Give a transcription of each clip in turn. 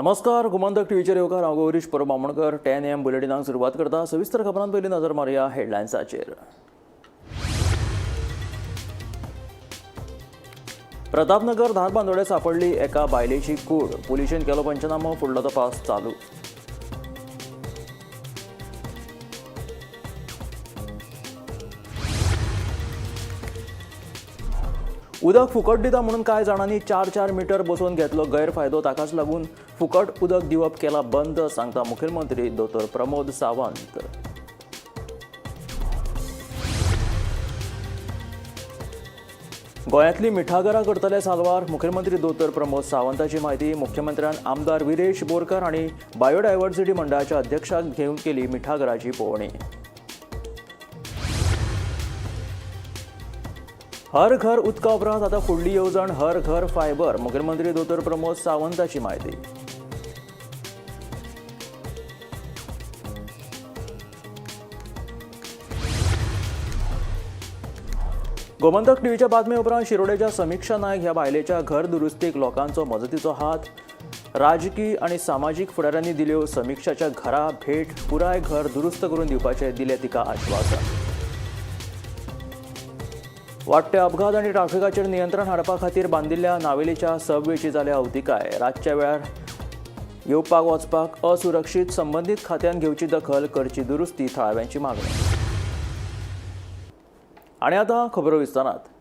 नमस्कार, गोमंतक टीव्हीचेर येवकार हांव गौरीश परबामणकर 10 AM बुलेटिनाक सुरवात करता। सविस्तर खबरां पयलीं नजर मारया हेडलायन्साचेर। प्रतापनगर धारबांदोड्या सापडली एका बायलेची कूड, पुलिशेन केलो पंचनामो, फुडलो तपास चालू। उदक फुकट दिता म्हणून कांय जाणांनी 4-4 मीटर बसोवन घेतलो गैरफायदो। ताकाच लागून फुकट उदक दिवप केला बंद, सांगता मुखेलमंत्री दोतोर प्रमोद सावंत। गोंयांतली मिठागरां करतले साल्वार, मुखेलमंत्री दोतोर प्रमोद सावंताची म्हायती। मुख्यमंत्र्यान आमदार विरेश बोरकार आनी बायोडायवर्सिटी मंडळाच्या अध्यक्षाक घेवन केली मिठागराची पळोवणी। हर घर उदका उपरांत आतां फुडली येवजण हर घर फायबर, मुखेलमंत्री दोतोर प्रमोद सावंताची म्हायती। गोमंतक टीव्हीच्या बातमे उपरांत शिरोडेच्या समीक्षा नायक ह्या बायलेच्या घर दुरुस्तीक लोकांचो मजतीचो हात। राजकीय आनी सामाजीक फुडाऱ्यांनी दिल्यो समीक्षाच्या घरा भेट, पुराय घर दुरुस्त करून दिवपाचे दिले तिका आश्वासन। वाडटे अपघात आनी ट्राफिकाचेर नियंत्रण हाडपा खातीर बांदिल्ल्या नावेलीच्या सबवेची जाल्या अवतिकाय। रातच्या वेळार येवपाक वचपाक असुरक्षीत, संबंदीत खात्यान घेवची दखल, करची दुरुस्ती, थळाव्यांची मागणी। आनी आतां खबरो विस्तारांत।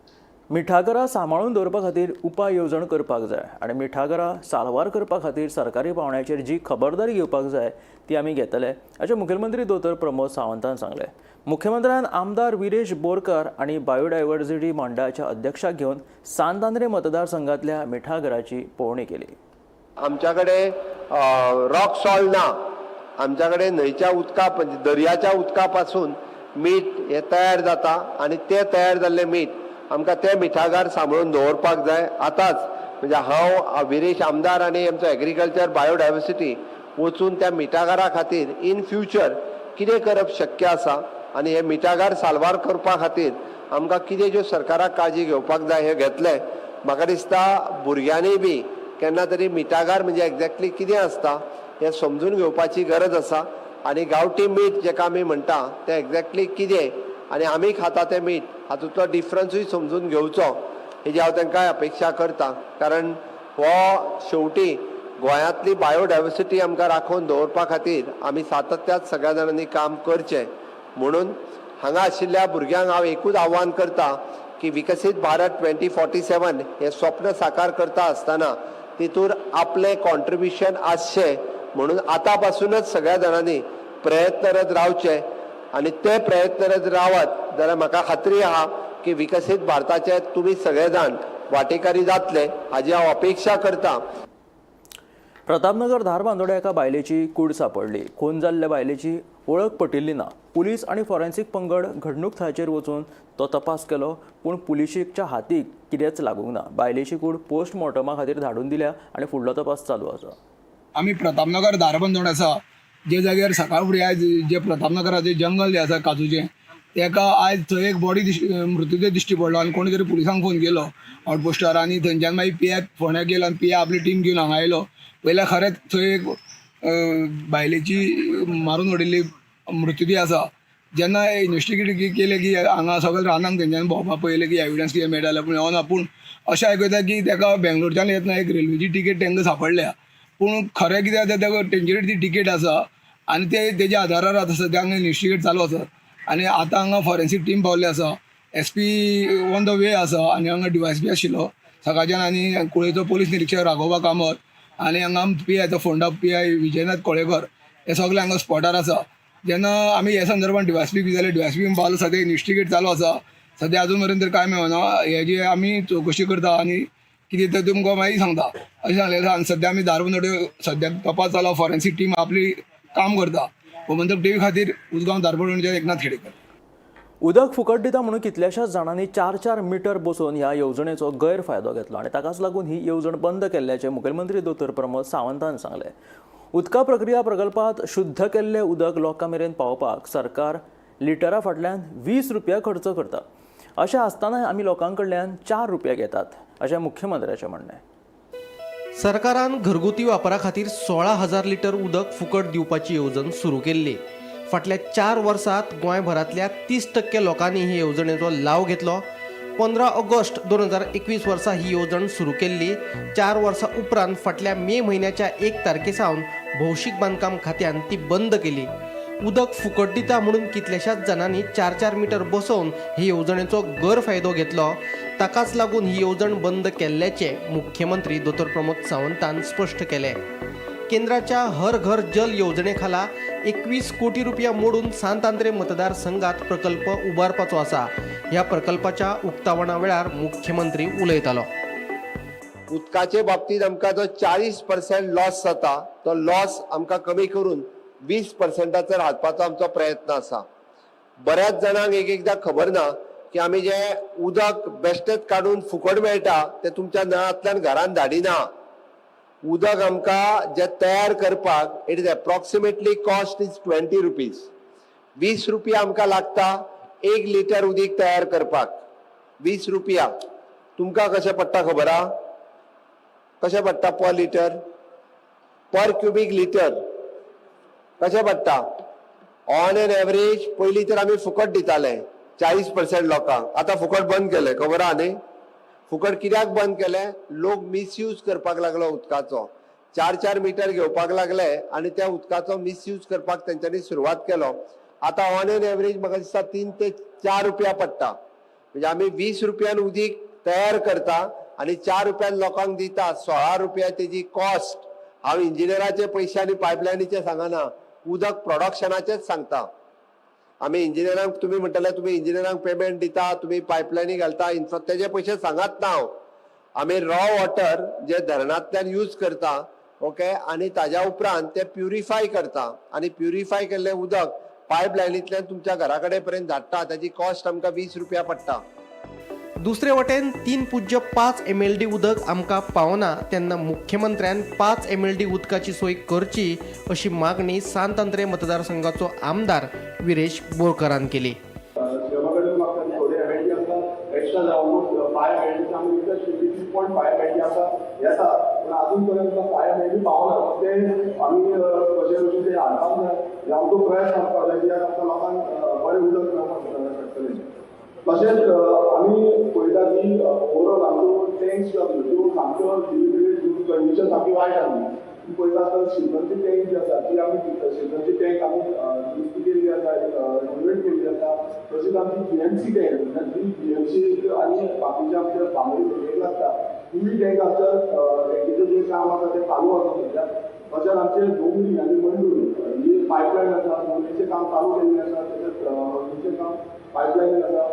मिठागरां सांबाळून दवरपा खातीर उपाय येवजण करपाक जाय आनी मिठागरां साल्वार करपा खातीर सरकारी पावंड्याचेर जी खबरदारी घेवपाक जाय ती आमी घेतले, अशें मुखेलमंत्री दोतोर प्रमोद सावंतान सांगलें। मुख्यमंत्र्यान आमदार विरेश बोरकार आनी बायोडायवर्सिटी मंडळाच्या अध्यक्षाक घेवन सांतांद्रे मतदारसंघातल्या मिठागराची पळोवणी केली। आमच्याकडे रॉक सॉल्ट ना, आमच्याकडे न्हंयच्या उदका दर्याच्या उदकापासून मीठ हे तयार जाता आनी ते तयार जाल्ले मीठ आमकां ते मिठागार सांबाळून दवरपाक जाय। आतांच म्हणजे हांव विरेश आमदार आनी आमचो एग्रीकल्चर बायोडायवर्सिटी वचून त्या मिठागारा खातीर इन फ्युचर कितें करप शक्य आसा आनी हे मिठागार साल्वार करपा खातीर आमकां कितें ज्यो सरकाराक काळजी घेवपाक जाय हे घेतले। म्हाका दिसता भुरग्यांनी बी केन्ना तरी मिठागार म्हणजे एक्झॅक्टली कितें आसता हे समजून घेवपाची गरज आसा आनी गांवठी मीठ जेका आमी म्हणटा तें एक्झॅक्टली कितें आनी आमी खाता तें मीठ हातूंतलो डिफरन्सूय समजून घेवचो हेजी हांव तांकां अपेक्षा करता। कारण हो शेवटी गोंयांतली बायोडायवर्सिटी आमकां राखून दवरपा खातीर आमी सातत्यात सगळ्या जाणांनी काम करचें। म्हणून हांगा आशिल्ल्या भुरग्यांक हांव एकूच आव्हान करता की विकसीत भारत 2047 हे स्वप्न साकार करता आसतना तितूर आपलें कॉन्ट्रिब्युशन आसचें म्हणून आतां पासूनच सगळ्या जाणांनी प्रयत्नरत रावचे आनी ते प्रयत्नरत रावत जाल्यार म्हाका खात्री आहा की विकसीत भारताचे तुमी सगळे जाण वांटेकारी जातले हाजी हांव अपेक्षा करता। प्रतापनगर धारबांदोड्या एका बायलेची कूड सापडली। खून जाल्ल्या बायलेची वळख पटिल्ली ना। पुलीस आनी फॉरेन्सीक पंगड घडणूक थळाचेर वचून तो तपास केलो, पूण पुलिशेच्या हातीक कितेंच लागूंक ना। बायलेची कूड पोस्टमॉर्टमा खातीर धाडून दिल्या आनी फुडलो तपास चालू आसा। आम्ही प्रतापनगर धारबांदोड आसा जे जाग्यार सकाळ फुडें आयज जे प्रतापनगराचें जंगल जे आसा काजूचें तेका आयज थंय एक बॉडी मृतदेह दिश्टी पडलो आनी कोणी तरी पुलिसांक फोन केलो आउटपोस्टार आनी थंयच्यान मागीर पियाक फोंड्याक गेलो आनी पिया आपली टीम घेवन हांगा आयलो। पयल्या खरेंच थंय एक बायलेची मारून उडयल्ली मृतदेह आसा। जेन्ना इन्वेस्टिगेट केले की हांगा सगळे रानांक थंयच्यान भोंवपा पळयले की एविडन्स कितें मेळटा पूण येवना, पूण अशें आयकता की ताका बेंगलोरच्यान येतना एक रेल्वेची तिकेट तांकां सांपडल्या, पूण खरें कितें जाता ताका तेंचेर ती तिकेट आसा आनी ते तेज्या आदारार आतां सद्या हांगा इन्वेस्टिगेट चालू आसा आनी आतां हांगा फॉरेन्सीक टीम पावल्ली आसा। SP ऑन द वे आसा आनी हांगा DYSP आशिल्लो सकाळच्यान आनी कुळेचो पोलीस निरीक्षक राघोबा कामत आनी हांगा PI फोंडा PI विजयनाथ कोळेकर हे सगळे हांगा स्पॉटार आसा। जेन्ना आमी हे संदर्भात DYSP बी जाले, DYSP पावलो, सद्या इन्वेस्टिगेट चालू आसा। सद्या अजून मेरेन तर कांय मेळना, हेजी आमी चवकशी करता आनी कितें तें तुमकां मागीर सांगता अशें सांगलेलें आसा। आनी सद्या आमी धारबांदोड्या सद्याक तपास चालू, फॉरेन्सीक टीम आपली काम करता। गोमंतक टीव्ही खातीर उजगांव धारबांदोडचे एकनाथ खेडेकर। उदक फुकट दिता म्हणून कितल्याशाच जाणांनी 4-4 मीटर बसोवन ह्या येवजणेचो गैरफायदो घेतलो आनी ताकाच लागून ही येवजण बंद केल्ल्याचें मुखेलमंत्री दोतोर प्रमोद सावंतान सांगलें। उदका प्रक्रिया प्रकल्पांत शुद्ध केल्लें उदक लोकां मेरेन पावोवपाक सरकार लिटरा फाटल्यान 20 रुपया खर्च करता। अशें आसतनाय आमी लोकां कडल्यान 4 रुपया घेतात, अशें मुख्यमंत्र्याचें म्हणणें। सरकारान घरगुती वापरा खातीर 16,000 लिटर उदक फुकट दिवपाची येवजण सुरू केल्ली. फाटल्या 4 वर्सांत गोंयभरांतल्या 30% लोकांनी ही येवजणेचो लाव घेतलो. 15 ऑगस्ट 2021 वर्सा ही येवजण सुरू केल्ली. 4 वर्सां उपरांत फाटल्या मे म्हयन्याच्या 1 तारखेसावन भौशीक बांदकाम खात्यान ती बंद केली. उदक फुकट दिता म्हणून कितल्याशाच जाणांनी 4-4 मिटर बसोवन ही येवजणेचो गैरफायदो घेतलो. ताकाच लागून ही येवजण बंद केल्ल्याचे मुख्यमंत्री दोतोर प्रमोद सावंतान स्पश्ट केले. केंद्राच्या हर घर जल येवजणे खाला 21 कोटी रुपया मोडून सांत आंद्रे मतदारसंघात प्रकल्प उबारपाचो आसा. ह्या प्रकल्पाच्या उक्तावणा वेळार मुख्यमंत्री उलयतालो. उदकाचे बाबतीत आमकां जो 40% लॉस जाता तो लॉस आमकां कमी करून 20%चेर हाडपाचो आमचो प्रयत्न आसा. बऱ्याच जाणांक एकदां खबर ना की आमी जे उदक बेश्टेच काडून फुकट मेळटा ते तुमच्या नळांतल्यान घरान धाडिना. उदक आमकां जे तयार करपाक it is approximately cost is 20 rupees. 20 रुपया आमकां लागता 1 लिटर उदीक तयार करपाक. 20 रुपया तुमकां कशें पडटा खबर आहा? कशें पडटा पर लिटर, पर क्युबिक लिटर कशें पडटा? ऑन एन एवरेज पयलीं तर आमी फुकट दिताले 40% लोकांक. आतां फुकट बंद केले, खबर आहा न्ही? फुकट कित्याक बंद केले? लोक मिसयूज करपाक लागलो उदकाचो. 4-4 मिटर घेवपाक लागले आनी त्या उदकाचो मिसयूज करपाक तेंच्यांनी सुरवात केलो. आतां ऑन एन एवरेज म्हाका दिसता 3 ते 4 रुपया पडटा. म्हणजे आमी 20 रुपयान उदीक तयार करता आनी 4 रुपयान लोकांक दिता. 16 रुपया तेजी कॉस्ट. हांव इंजिनियराचे पयशे आनी पायपलायनीचे सांगना, उदक प्रोडक्शनाचेच सांगता. आमी इंजिनियरांक तुमी म्हणटले तुमी इंजिनियरांक पेमेंट दिता, तुमी पायपलायनी घालता, तेजे पयशे सांगत ना हांव. आमी रॉ वॉटर जे धरणांतल्यान यूज करता, ओके, आनी ताज्या उपरांत ते प्युरिफाय करता आनी प्युरिफाय केल्लें उदक पायपलायनींतल्यान तुमच्या घरा कडेन पर्यंत धाडटा. ताजी कॉस्ट आमकां 20 रुपया पडटा. दुसरे वटेन 3.5 MLD उदक आमकां पावना तेन्ना मुख्यमंत्र्यान 5 MLD उदकाची सोय करची अशी मागणी सांत आंद्रे मतदारसंघाचो आमदार विरेश बोरकारान केली. एक्स्ट्रा ऑलमोस्ट 5 MLD आमी 3.5 MLD आसा येता, पूण अजून पर्यंत 5 MLD पावना. ते आमी कशें कशें ते हाडपाक जाय हे आमचो प्रयत्न आसपाक जाय कित्याक आमकां लोकांक बरें उदक मेळपाक शकतलें. तशेंच आमी पळयता की ओवरऑल आमचो टँक्स ज्यो सामक्यो कंडिशन सामकी वायट आसली. पळयता आसतना सिजनची टँक जी आसा ती आमी सिजनची टँक आमी दुरुस्ती केल्ली आसा, रिनोवेट केल्ली आसा. तशीच आमची GMC टँक जी GMC आनी बाकीच्या आमच्या फार्मरी भुरग्यांक लागता ती टँक आमच्या टँकीचें जें काम आसा तें चालू आसा सद्या. तशेंच आमचे डोंगरी आनी मंडूर ही पायपलायन आसा, डोंगरीचें काम चालू केल्लें आसा, तशेंच मंडूरचें काम पायपलायन आसा.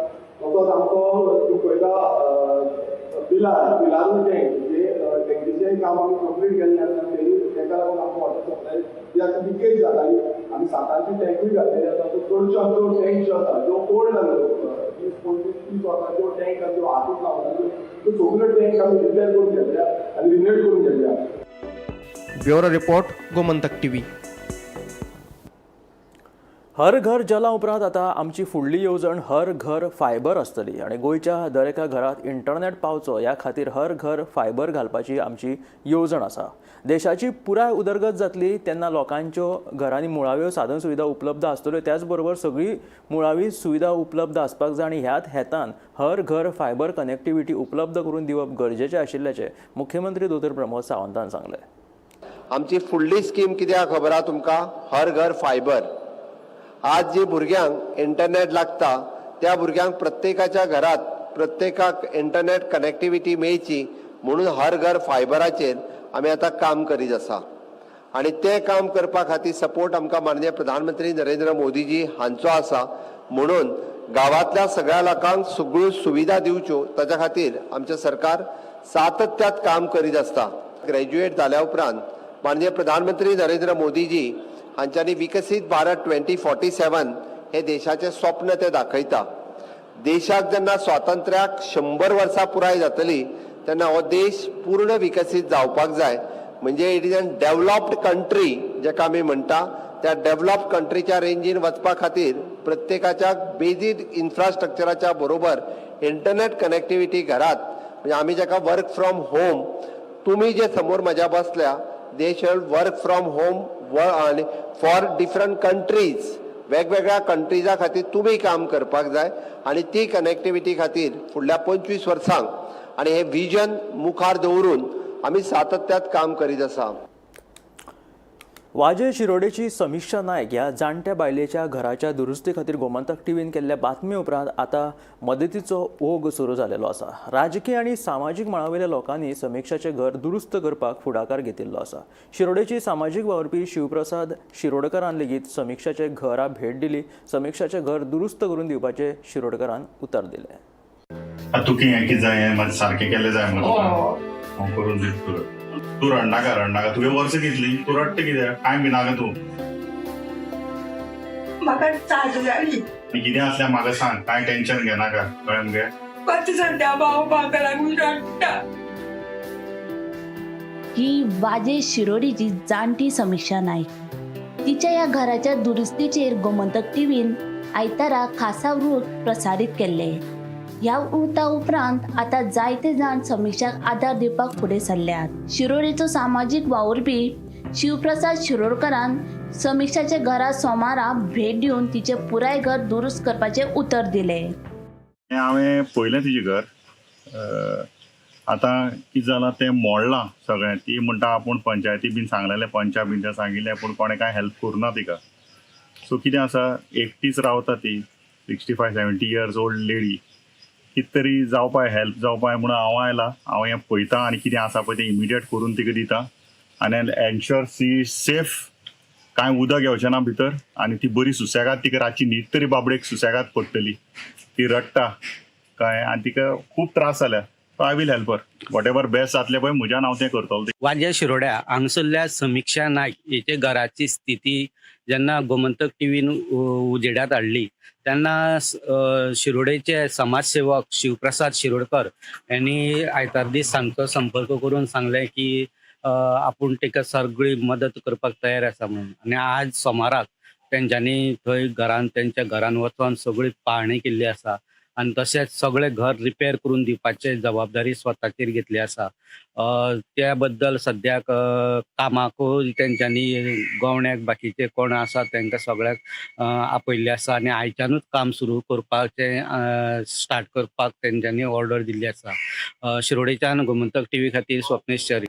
तसोच आमचो तूं पळयता पिलारू टँक जे टँकीचेंय काम आमी कंप्लीट केल्लें आसा. तेका लागून आमचो वॉटर सप्लाय जी आतां लिकेज जाताली आमी 7 टँकूय घातलेली आसा. सो चडश्यो आमच्यो टँक ज्यो आसा ज्यो ओल्ड जाल्यो 20-25 वर्सांच्यो टँक ज्यो हातूंत लावनाच्यो त्यो सगळ्यो टँक आमी रिपेर करून घेतल्या आनी रिनोवेट करून घेतल्या. Bureau report, Gomantak TV. हर घर जला उपरांत आतां आमची फुडली येवजण हर घर फायबर आसतली आनी गोंयच्या दर एका घरांत इंटरनेट पावचो ह्या खातीर हर घर फायबर घालपाची आमची येवजण आसा. देशाची पुराय उदरगत जातली तेन्ना लोकांच्यो घरांनी मुळाव्यो साधन सुविधा उपलब्ध आसतल्यो, त्याच बरोबर सगळी मुळावी सुविधा उपलब्ध आसपाक जाय आनी ह्याच हेतान हर घर फायबर कनेक्टिविटी उपलब्ध करून दिवप गरजेचें आशिल्ल्याचें मुख्यमंत्री दोतोर प्रमोद सावंतान सांगलें. आमची फुडली स्कीम कित्याक खबर आहा तुमकां? हर घर फायबर. आज जी भुरग्यांक इंटरनेट लागता त्या भुरग्यांक प्रत्येकाच्या घरात प्रत्येकाक इंटरनेट कनेक्टिविटी मेळची म्हणून हर घर फायबराचेर आमी आतां काम करीत आसा. आनी तें काम करपा खातीर सपोर्ट आमकां माननीय प्रधानमंत्री नरेंद्र मोदीजी हांचो आसा. म्हणून गांवांतल्या सगळ्या लोकांक सगळ्यो सुविधा दिवच्यो ताच्या खातीर आमचें सरकार सातत्यात काम करीत आसता. ग्रॅज्युएट जाल्या उपरांत माननीय प्रधानमंत्री नरेंद्र मोदीजी हांच्यांनी विकसीत भारत 2047 हे देशाचें स्वप्न ते दाखयता. देशाक जेन्ना स्वातंत्र्याक 100 वर्सां पुराय जातली तेन्ना हो देश पूर्ण विकसीत जावपाक जाय. म्हणजे it is a developed country जेका आमी म्हणटा त्या डेव्हलप्ड कंट्रीच्या रेंजीन वचपा खातीर प्रत्येकाच्या बेजीक इन्फ्रास्ट्रक्चराच्या बरोबर इंटरनेट कनेक्टिविटी घरात म्हणजे आमी जेका वर्क फ्रॉम होम तुम्ही जे समोर म्हज्या बसल्या दे शॅल वर्क फ्रॉम होम आणि फॉर डिफरंट कंट्रीज, वेगवेगळ्या कंट्रीजा खातीर तुमी काम करपाक जाय आनी ती कनेक्टिविटी खातीर फुडल्या 25 वर्सांक आनी हे विजन मुखार दवरून आमी सातत्यात काम करीत आसा. वाजे शिरोडेची समीक्षा नायक ह्या जाणट्या बायलेच्या घराच्या दुरुस्ती खातीर गोमंतक टीव्हीन केल्ल्या बातमी उपरांत आता मदतीचो ओघ सुरू जालेलो आसा. राजकीय आनी सामाजीक मळावेल्या लोकांनी समीक्षाचें घर दुरुस्त करपाक फुडाकार घेतिल्लो आसा. शिरोडेची सामाजीक वावुरपी शिवप्रसाद शिरोडकरान लेगीत समीक्षाचें घरा भेट दिली. समीक्षाचें घर दुरुस्त करून दिवपाचें शिरोडकरान उतर दिलें. तुका हें कितें जाय हें सारकें केलें जाय मरे हांव करून दित तुका. तूं रडनाका तुगे वर्स कितली तूं रडटा कित्याक काय भिनाका तूं. म्हाका चार्ज जाली कितें असल्यार म्हाका सांग काय टेन्शन घेनाका कळ्ळें मगे. पत्ती सध्या भाव म्हाका लागून रडटा. ही वाजे शिरोडीची जाणटी समीक्षा नायक. तिच्या या घराच्या दुरुस्तीचेर गोमंतक टीव्हीन आयतारा खासा वृत्त प्रसारीत केल्ले. ह्या वृत्ता उपरांत आता जायते जाण समीक्षाक आदार दिवपाक फुडें सरल्यात. शिरोडेचो सामाजीक वावुरपी शिवप्रसाद शिरोडकरान समीक्षाच्या घरा सोमारा भेट दिवन तिचे पुराय घर दुरुस्त करपाचे उतर दिले. हांवें पळयलें तिचें घर. आतां कितें जालां तें मोडलां सगळें. ती म्हणटा आपूण पंचायती बीन सांगलेलें पंचा बीन तें सांगिल्लें पूण कोणें कांय हेल्प करुना तिका. सो कितें आसा एकटीच रावता ती 65-70 इयर्स ओल्ड लेडी. कितें तरी जावपाक हेल्प जावपाक म्हणून हांव आयला. हांव हें पळयतां आनी कितें आसा पळय तें इमिडिएट करून तिका दिता आनी एन्श्योर सी सेफ कांय उदक येवचें ना भितर आनी ती बरी सुसेगाद तिका रातची न्हीद तरी बाबडेक सुसेगाद पडटली. ती रडटा कळ्ळें आनी तिका खूब त्रास जाल्या. So I will help her whatever best जातलें पळय म्हज्यान हांव तें करतलो. वाजे शिरोड्या हांगसरल्या समीक्षा नायक हेचे घराची स्थिती जेन्ना गोमंतक टीव्हीन उजेड्यात हाडली तेन्ना शिरोडेचे समाजसेवक शिवप्रसाद शिरोडकर यांनी आयतार दीस सांजचो संपर्क करून सांगले की आपूण ताका सगळी मदत करपाक तयार आसा म्हणून. आनी आज सोमाराक तेंच्यांनी थंय तेंच्या घरान वचोन सगळी पाहणी केल्ली आसा आनी तशेंच सगळें घर रिपेर करून दिवपाची जबाबदारी स्वताचेर घेतली आसा. त्या बद्दल सद्याक कामाकूय तेंच्यांनी गवण्याक बाकीचे कोण आसा तांकां सगळ्याक आपयल्ले आसा आनी आयच्यानूच काम सुरू करपाचें स्टार्ट करपाक तेंच्यांनी ऑर्डर दिल्ली आसा. शिरोडेच्यान गोमंतक टीव्ही खातीर स्वप्नेश च्यारी.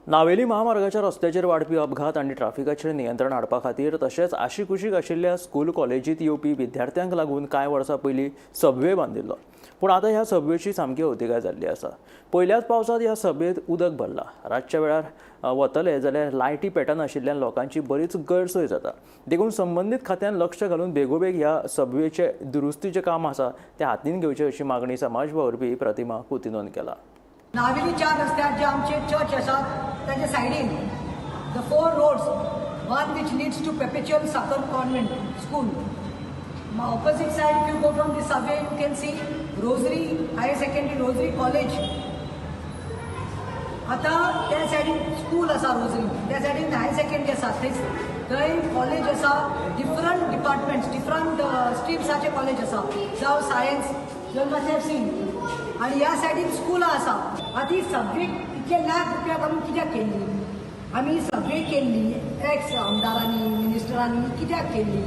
नावेली महामार्गाच्या रस्त्याचेर वाडपी अपघात आनी ट्राफिकाचेर नियंत्रण हाडपा खातीर तशेंच आशिकुशीक आशिल्ल्या स्कूल कॉलेजींत येवपी विद्यार्थ्यांक लागून कांय वर्सां पयलीं सबवे बांदिल्लो. पूण आतां ह्या सबवेची सामकी अवतिकाय जाल्ली आसा. पयल्याच पावसांत ह्या सबवेंत उदक भरलां. रातच्या वेळार वतले जाल्यार लायटी पेटनाशिल्ल्यान लोकांची बरीच गैरसोय जाता. देखून संबंदीत खात्यान लक्ष घालून बेगोबेग ह्या सबवेचे दुरुस्तीचें काम आसा तें हातीन घेवचें अशी मागणी समाज वावुरपी प्रतिमा कुतीनोन केला. नावेलीच्या रस्त्यार जे आमचे चर्च आसात ताचे सायडीन the 4 roads, one which leads to Perpetual Sakar Convent School. Opposite side, if you go from the subway, you can see Rosary Higher Secondary Rosary College. आता त्या सायडीन स्कूल आसा Rosary, त्या सायडीन हायर सेकंडरी आसा. थंय कॉलेज आसा. Different departments, different स्ट्रिम्साचे college आसा. जावं सायन्स, जावं मॅथ्स आनी ह्या सायडीन स्कूल आसा. आतां ही सब्जेक्ट इतले लाख रुपया आमी कित्याक केल्ली? आमी सब्जेक्ट केल्ली एक्स आमदारांनी मिनिस्टरांनी कित्याक केल्ली?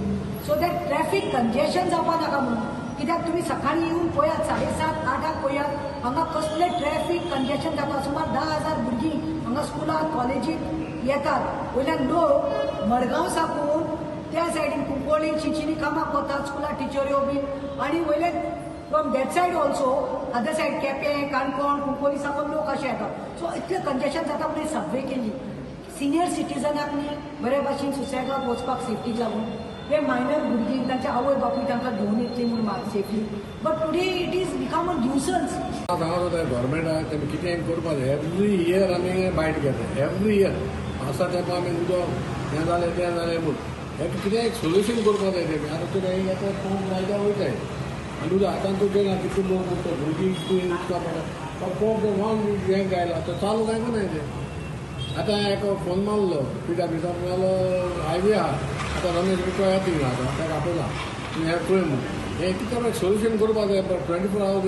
सो दॅट ट्रॅफीक कंजेशन जावपा नाका म्हणून. कित्याक तुमी सकाळीं येवन पळयात 7:30-8 पळयात हांगा कसलें ट्रॅफीक कंजेशन जाता. सुमार 10,000 भुरगीं हांगा स्कुलाक कॉलेजीक येतात. वयल्यान लोक मडगांव साकून त्या सायडीन कुंकोळी चिंचिनी कामाक वतात स्कुलाक टिचऱ्यो बीन आनी वयल्यान from that side also other side Quepem Canacona Cuncolim साकून लोक अशे येतात. सो इतलें कंजेशन जाता म्हणून सबवे केल्ली. सिनियर सिटीजनाक न्ही बरे भाशेन सुसेगाद वचपाक सेफ्टीक लागून. हे मायनर भुरगीं तांचे आवय बापूय तांकां घेवन येतली म्हणून safely. But today it is become a nuisance. गव्हर्मेंटाक तेमी कितें करपा जाय. एवरी इयर आमी बायट घेतात. एवरी इयर पावसा तेंपा आमी उदक हें जालें तें जालें म्हणून हें कितें एक सोल्युशन करपा जाय तेमी. आतां तुवें आतां खूब लायल्या वयताय आनी उदक आतां तूं गेला कितून लोक उरता भुरगीं तूं उदका पडटा पोप वन हें गायला आतां चालू काय ना तें. आतां एक फोन मारलो पिडब्ल्यूचा म्हणालो हायवे आहा आतां रमेश बिको येता थिंगा आतां ताका आपयला तुमी हें पळय म्हणून. हें कितें सोल्युशन करपा जाय. 24 hours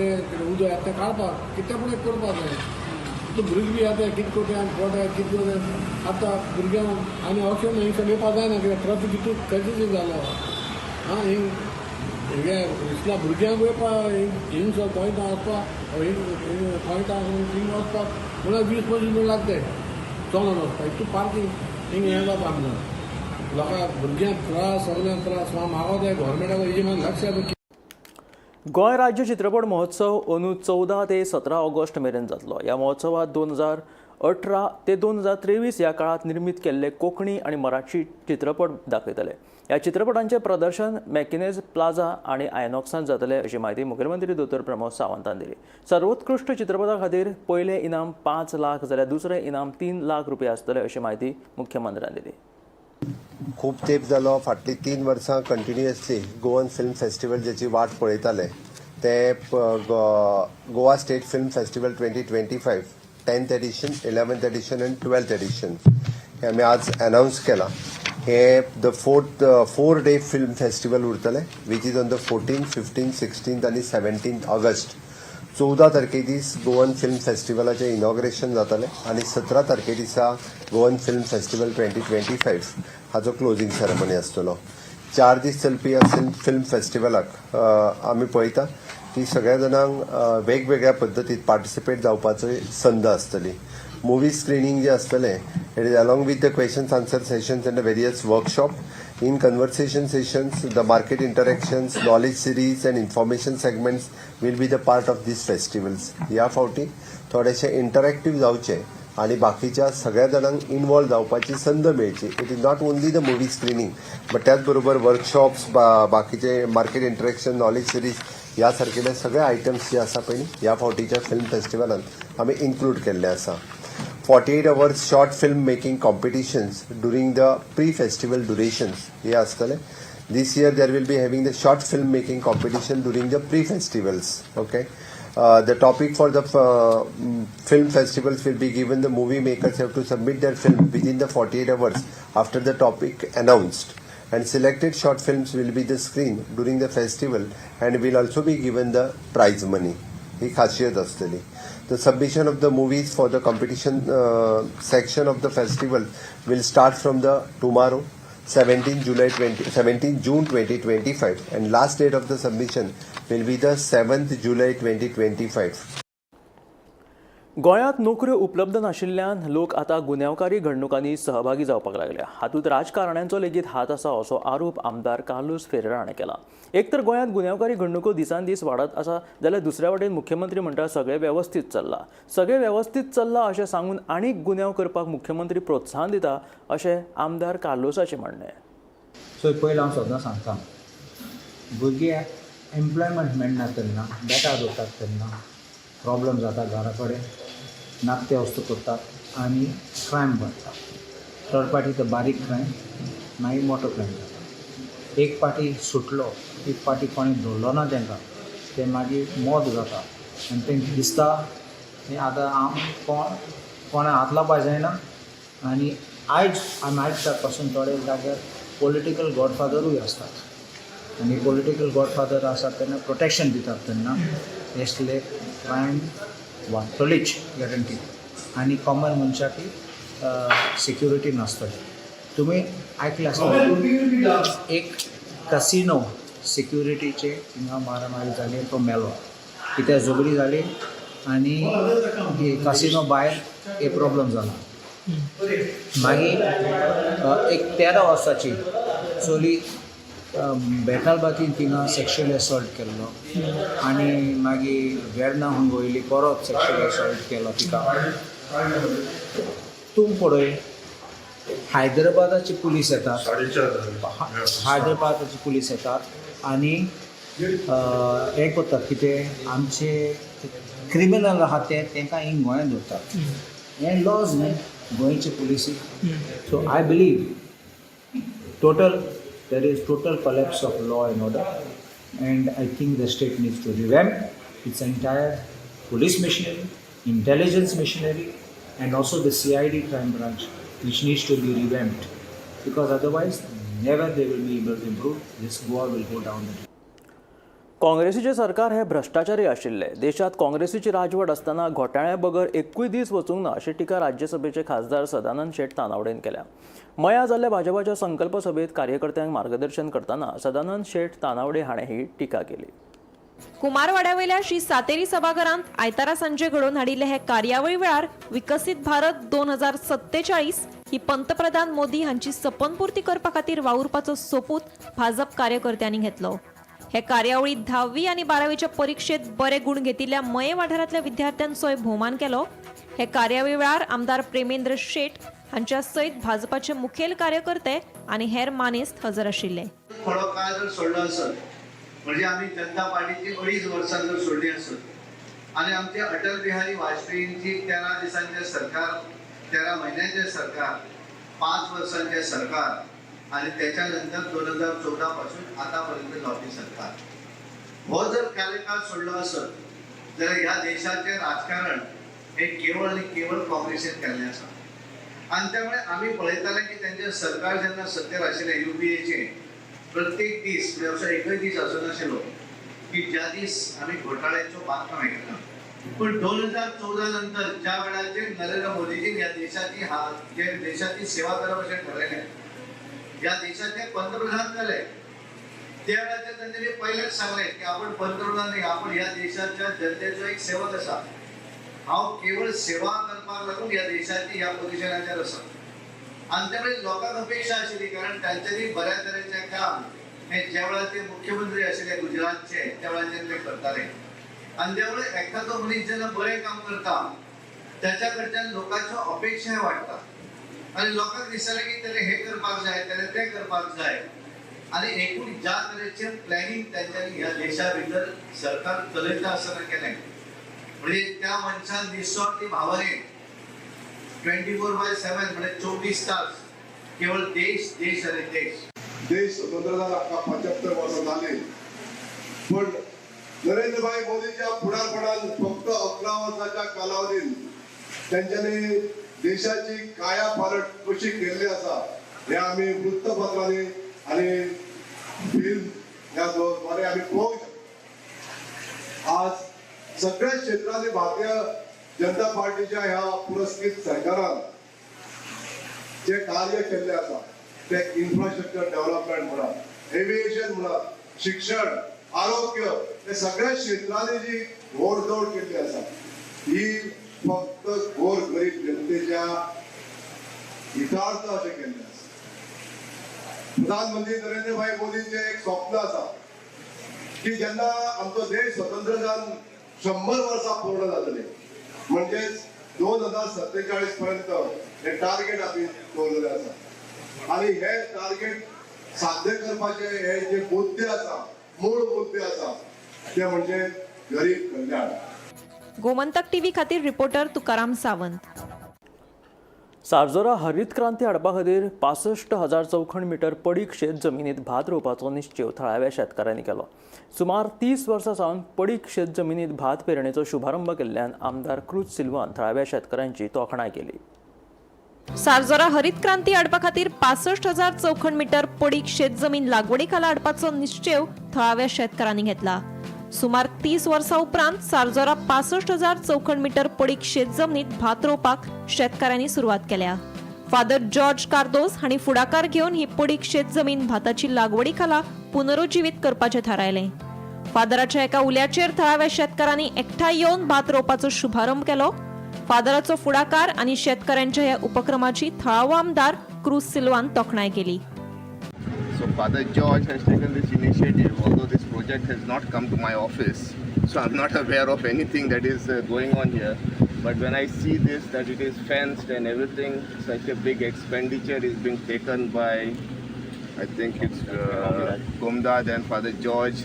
उदक येता तें काडपाक कितें पूण करपा जाय. भुरगीं बी आतां कितें कोताय आनी पोटाय कितें कोताय आतां भुरग्यांक आनी ऑप्शन हिंग येवपा जायना कित्याक ट्रॅफीक कितू कन्फ्युजन जालो आं हिंगे इतल्या भुरग्यांक येवपा हिंग सो गोंयता वचपाक गोंयता थिंग वचपाक म्हळ्यार 20-25 मिनट लागताय चलोन वचपाक इतू पार्किंग हिंग हें जाता आमकां लोकांक भुरग्यांक त्रास सगळ्यांक त्रास मागो जाय गोवोरमेंटाक हेजे मागीर लक्ष दिवचें. गोंय राज्य चित्रपट महोत्सव अंदू 14 ते 17 ऑगस्ट मेरेन जातलो. ह्या महोत्सवात 2018 ते 2023 ह्या काळात निर्मीत केल्ले कोंकणी आनी मराठी चित्रपट दाखयतले. ह्या चित्रपटांचे प्रदर्शन मॅकिनेज प्लाझा आनी आयनॉक्सांत जातले अशी माहिती मुखेलमंत्री दोतोर प्रमोद सावंतान दिली. सर्वोत्कृश्ट चित्रपटा खातीर पयलें इनाम 5 लाख जाल्यार दुसरें इनाम 3 लाख रुपया आसतलें अशी माहिती मुख्यमंत्र्यान दिली. खूब तेंप जालो फाटलीं 3 वर्सां कंटिन्युअसली गोवन फिल्म फेस्टिवल जेची वाट पळयताले ते Goa state film festival 2025 10th edition 11th edition आनी 12th एडिशन हे आमी आज अनाउन्स केला. हे द 4-day फिल्म फेस्टिवल उरतले which is on the 14th, 15th, 16th आनी 17th ऑगस्ट. 14 तारखे दीस गोवन फिल्म फेस्टिवलाचें इनॉग्रेशन जातलें आनी 17 तारखे दिसा गोवन फिल्म फेस्टिवल 2025 हाचो क्लोजिंग सेरेमनी आसतलो. 4 दीस चलपी ह्या फिल्म फेस्टिवलाक आमी पळयता की सगळ्या जाणांक वेगवेगळ्या पद्दतीत पार्टिसिपेट जावपाची संद आसतली. मूवी स्क्रीनिंग जे आसतलें it is along with the questions answer sessions end the various workshop. In conversation sessions, the market interactions, knowledge series and information segments will be the part of these festivals. ह्या फावटी थोडेशे इंटरॅक्टीव जावचे आनी बाकीच्या सगळ्या जाणांक इन्वॉल्व जावपाची संद मेळची. It is not only the movie screening but त्याच बरोबर वर्कशॉप्स बाकीचे मार्केट इंटरॅक्शन नॉलेज सिरीज ह्या सारकेले सगळे आयटम्स जे आसा पळय ह्या फावटीच्या फिल्म फेस्टिवलांत आमी इन्क्लूड केल्ले आसा. 48 hours short film making competitions during the pre-festival durations. हे आसतले. This year there will be having the short film making competition during the pre-festivals. Okay. The topic for the film festivals will be given. The movie makers have to submit their film within the 48 hours after the topic announced. And selected short films will be the screen during the festival and will also be given the prize money. ही खासियत असतली. The submission of the movies for the competition section of the festival will start from the tomorrow 17 June 2025 and last date of the submission will be the 7th July 2025. गोंयांत नोकऱ्यो उपलब्ध नाशिल्ल्यान लोक आतां गुन्यांवकारी घडणुकांनी सहभागी जावपाक लागल्या. हातूंत राजकारण्यांचो लेगीत हात आसा असो आरोप आमदार कार्लोस फेरेरा हाणें केला. एक तर गोंयांत गुन्यांवकारी घडणुको दिसान दीस वाडत आसा जाल्यार दुसऱ्या वटेन मुख्यमंत्री म्हणटा सगळें वेवस्थीत चल्लां अशें सांगून आनीक गुन्यांव करपाक मुख्यमंत्री प्रोत्साहन दिता अशें आमदार कार्लोसाचें म्हणणें. सो पयलीं हांव सदां सांगता भुरग्यांक एम्प्लॉयमेंट मेळना तेन्ना बेकार जातात तेन्ना प्रॉब्लम जाता घरा कडेन नाकते वस्तू करतात आनी क्रायम वाडटा. थर्ड पार्टी तो बारीक क्रायम मागीर मोठो क्रायम जाता. एक पार्टी सुटलो एक पार्टी कोणी धरलो ना तांकां ते मागीर मोद जाता आनी तांकां दिसता हें आतां हांव कोणा हात लावपा जायना. आनी आयज आमी आयज पासून थोडे जाग्यार पॉलिटिकल गॉडफादरूय आसतात आनी पॉलिटिकल गॉडफादर आसात तेन्ना प्रोटेक्शन दितात तेन्ना असले क्रायम वाडटलीच गॅरंटी आनी कॉमन मनशाकी सिक्युरिटी नासतली. तुमी आयकलें आसतलें एक कसिनो सिक्युरिटीचे हिंगा मारामारी जाली तो मेलो कित्याक झगडी जाली आनी कसिनो भायर एक प्रॉब्लम जाला. मागीर एक 13 वर्साची चली बेताल बातीन तिंगा सेक्शुअल असॉल्ट केल्लो आनी मागीर वेर्ना हून वयली परत सेक्शुअल असॉल्ट केलो तिका. तूं पळय हैदराबादाची पुलीस येतात आनी हें करतात कितें आमचे क्रिमिनल आहा ते तांकां हिंग गोंयांत दवरतात. हें लॉज न्ही गोंयचे पुलिसीक. So I believe total there is total collapse of law and order and I think the state needs to revamp its entire police machinery, intelligence machinery and also the CID crime branch which needs to be revamped because otherwise never they will be able to improve. This war will go down the drain. काँग्रेसीचे सरकार हे भ्रष्टाचारी आशिल्ले. देशात काँग्रेसीची राजवट असताना घोटाळ्या बगर एकूय दीस वचूंक ना अशी टिका राज्यसभेचे खासदार सदानंद शेट तानावडेन केल्या. मया जाल्ल्या भाजपाच्या संकल्प सभेत कार्यकर्त्यांक मार्गदर्शन करताना सदानंद शेट तानावडे हाणें ही टिका केली. कुमारवाड्यावयल्या श्री सातेरी सभाघरांत आयतारा सांजे घडोवन हाडिल्ले हे कार्यावळी वेळार विकसीत भारत 2047 ही पंतप्रधान मोदी हांची सपनपूर्ती करपा खातीर वावुरपाचो सोपूत भाजप कार्यकर्त्यांनी घेतलो. हे कार्यावळीत 10वी आनी 12वीच्या परीक्षेत बरे गुण घेतिल्ल्या मये वाठारांतल्या विद्यार्थ्यांचोय भोवमान केलो. हे कार्यावळी वेळार आमदार प्रेमेंद्र शेट हांच्या सयत भाजपाचे मुखेल कार्यकर्ते आनी हेर मानेस्त हजर आशिल्ले. थोडो काळ जर सोडलो आसत म्हणजे आम्ही जनता पार्टीची 2.5 वर्सां जर सोडली असत आणि आमचे अटल बिहारी वाजपेयींची 13 दिसांचे सरकार, 13 महिन्यांचे सरकार, 5 वर्सांचे सरकार आणि त्याच्यानंतर 2014 पासून आतापर्यंत जावपी सरकार हो जर कार्यकाळ सोडलो असत जाल्यार ह्या देशाचे राजकारण हे केवळ आणि केवळ काँग्रेसीन केल्लें आसा. आणि त्यामुळे आम्ही पळयताले की त्यांचे सरकार जेन्ना सत्तेर आशिल्ले UPAचे प्रत्येक दीस म्हणजे एकच दीस असो नाशिल्लो की ज्या दीस आम्ही घोटाळ्याच्यो बातम्या आयकना. पण 2014 नंतर ज्या वेळाचेर नरेंद्र मोदीजी ह्या देशाची सेवा करप अशें ठरयलें, ह्या देशाचे पंतप्रधान जाले, त्या वेळाचेर तांणी पयलेच सांगलें की आपण पंतप्रधान न्ही, आपण ह्या देशाच्या जनतेचो एक सेवक आसा. हांव केवळ सेवा करपाक लागून ह्या देशाची ह्या पोझिशनाचेर आसा. आणि त्यामुळे लोकांक अपेक्षा आशिल्ली कारण तांच्यांनी बऱ्या तरेचें काम हे ज्या वेळार ते मुख्यमंत्री आशिल्ले गुजरातचे त्या वेळाचेर ते करताले. आणि त्यामुळे एखादो मनीस जेन्ना बरें काम करता त्याच्या कडच्यान लोकांच्यो अपेक्षा वाडटा आणि लोकांक दिसतालें की तेणें हे करपाक जाय, तेणें तें करपाक जाय. आणि एकूण ज्या तरेचें प्लॅनिंग तांच्यांनी ह्या देशा भितर सरकार चलयता आसतना केलें म्हणजे त्या मनशान निस्वार्थी भावनेन 24/7 म्हणजे 24 तास केवळ देश देश आणि देश. देश स्वतंत्र झाला 75 वर्ष झाले, पण नरेंद्रभाई मोदीच्या पुढाकारान फक्त 11 वर्षाच्या कालावधीत त्यांच्यानी देशाची कायापालट कशी केल्ली आसा हे आम्ही वृत्तपत्रांनी आणि फिल्म या द्वारे आम्ही पळोवंक शकता. आज सगळ्या क्षेत्रांनी भारतीय जनता पार्टीच्या ह्या पुरस्कृत सरकारान जे कार्य केल्ले आसा ते इन्फ्रास्ट्रक्चर डेव्हलपमेंट म्हणा, एव्हिएशन म्हणा, शिक्षण, आरोग्य हे सगळ्या क्षेत्रांनी जी घोडदौड केल्ली आसा ही फक्त गोर गरीब जनतेच्या हितार्थ अशें केल्लें आसा. प्रधानमंत्री नरेंद्रभाई मोदींचे एक स्वप्न आसा की जेन्ना आमचो देश स्वतंत्र जावन 100 वर्सां पूर्ण जातली म्हणजेच 2047 पर्यंत हे टार्गेट आम्ही दवरलेले आसा. आणि हे टार्गेट साध्य करपाचे हे जे मुद्दे आसा, मूळ मुद्दे आसा ते म्हणजे गरीब कल्याण. गोमंतक टीव्ही खातीर रिपोर्टर तुकाराम सावंत. सारजोरा हरीत क्रांती हाडपा खातीर 65,000 चौखण मीटर पडीक शेत जमिनीत भात रोवपाचो निश्चय थळाव्या शेतकाऱ्यांनी केलो. सुमार 30 वर्सां सावन पडीक शेत जमिनीत भात पेरणेचो शुभारंभ केल्ल्यान आमदार क्रूज सिल्वान थळाव्या शेतकाऱ्यांची तोखणाय केली. सारजोरा हरीत क्रांती हाडपा खातीर 65,000 चौखण मीटर पडीक शेत जमीन लागवडी खाला हाडपाचो निश्चय थळाव्या शेतकारांनी घेतला. सुमार 30 वर्सां उपरांत सारजोरा 65,000 चौखण मीटर पडीक शेत जमनीत भात रोवपाक शेतकाऱ्यांनी सुरवात केल्या. फादर जॉर्ज कार्दोस हांणी फुडाकार घेवन ही पडीक शेत जमीन भाताची लागवडी खाला पुनरुज्जीवीत करपाचें थारायलें. फादराच्या एका उल्याचेर थळाव्या शेतकारांनी एकठांय येवन भात रोवपाचो शुभारंभ केलो. फादराचो फुडाकार आनी शेतकाऱ्यांच्या ह्या उपक्रमाची थळावो आमदार क्रूज सिल्वान तोखणाय केली. So Father George has taken this initiative, although this project has not come to my office, so I'm not aware of anything that is going on here. But when I see this, that it is fenced and everything, such a big expenditure is being taken by, I think it's Gomdad and Father George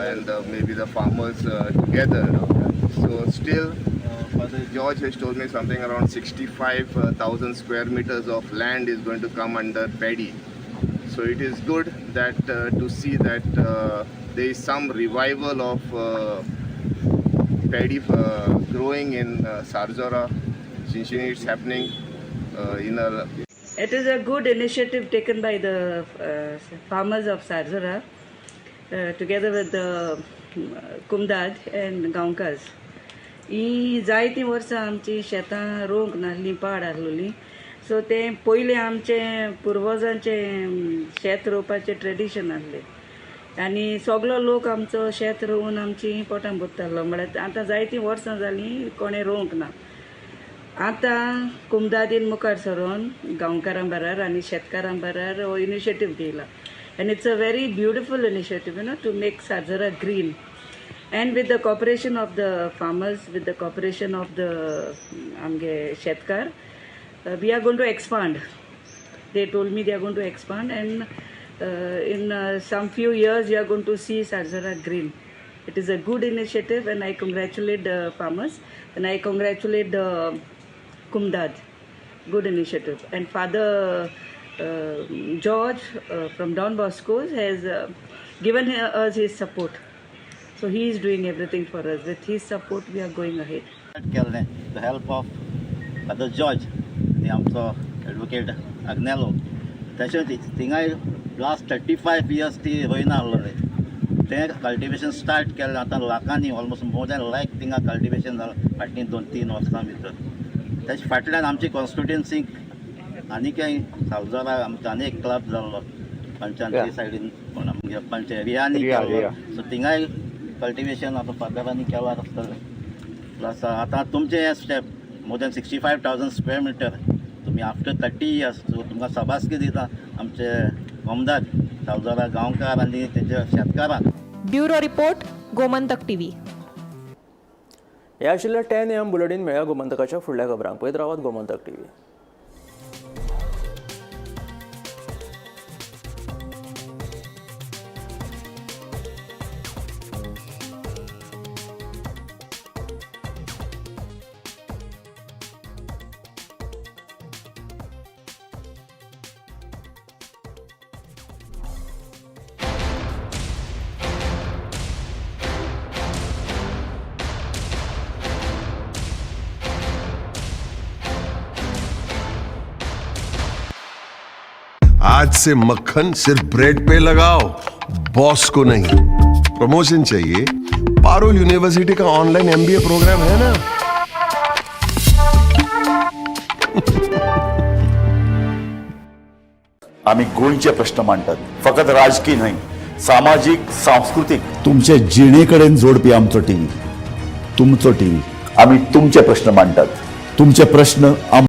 and maybe the farmers together. So still, Father George has told me something around 65,000 square meters of land is going to come under paddy. So it is good that to see that there is some revival of paddy growing in Sarzora. Since it's happening in a... It is a good initiative taken by the farmers of Sarzora. together with the Kumdad and Gaonkars. ही जायतीं वर्सां आमची शेतां रोवंक नासलीं, पाड आसलोलीं. So ते पयलीं आमचे पुर्वजांचें शेत रोवपाचें tradition आसलें आनी सगळो लोक आमचो शेत रोवन आमची पोटां भरतालो. म्हळ्यार आतां जायतीं वर्सां जालीं कोणें रोवंक ना. आतां कुमदादीन मुखार सरोन गांवकारां बराबर आनी शेतकारां बराबर हो इनिशिएटीव घेयला. And it's a very beautiful initiative, to make Sarzara green. And with the cooperation of the farmers, with the cooperation of the Shetkar, we are going to expand. They told me they are going to expand, and in some few years, you are going to see Sarzara green. It is a good initiative, and I congratulate the farmers, and I congratulate the Kumdad. Good initiative. And Father George from Don Bosco has given us his support. So he is doing everything for us. With his support, we are going ahead. The help of Father George, the आमचो advocate Agnello. त्याच्यात थिंगाय last 35 years ती रोयना आसलोलें. ते cultivation start केलें आतां लाखांनी almost more than लायक थिंगा cultivation जालां फाटलीं 2-3 वर्सां भितर. त्याच्या फाटल्यान आमची कॉन्स्टिट्युएन्सीक आनी काय सावजारा आमचो आनी एक क्लब जाल्लो पंचायती सायडीन आमगे पंचायत एरियांनी केल्लो. सो थिंगाय कल्टिवेशन आतां फादरांनी केलां आसतलें. प्लस आतां तुमचें हें step more than 65,000 square meter तुमी आफ्टर 30 years सो तुमकां सभासकी दिता आमचे गोमदाद सावजारा गांवकार आनी तेंच्या शेतकारांक. Bureau report, Gomantak TV. हे आशिल्ले 10 AM बुलेटिन. मेळ्या गोमंतकाच्या फुडल्या खबरांक. पळयत रावात गोमंतक टीव्ही. आज से मक्खन सिर्फ ब्रेड पे लगाओ, बॉस को नहीं. प्रमोशन चाहिए? पारुल यूनिवर्सिटी का ऑनलाइन MBA प्रोग्राम है ना. आम्ही गोंयचे प्रश्न मांडतात, फकत राजकीय न्हय, सामाजिक सांस्कृतिक. तुमचे जिणेकडेन जोडपी आमचो टीव्ही, तुमचो टीव्ही. आम्ही तुमचे प्रश्न मांडतात. तुमचे प्रश्न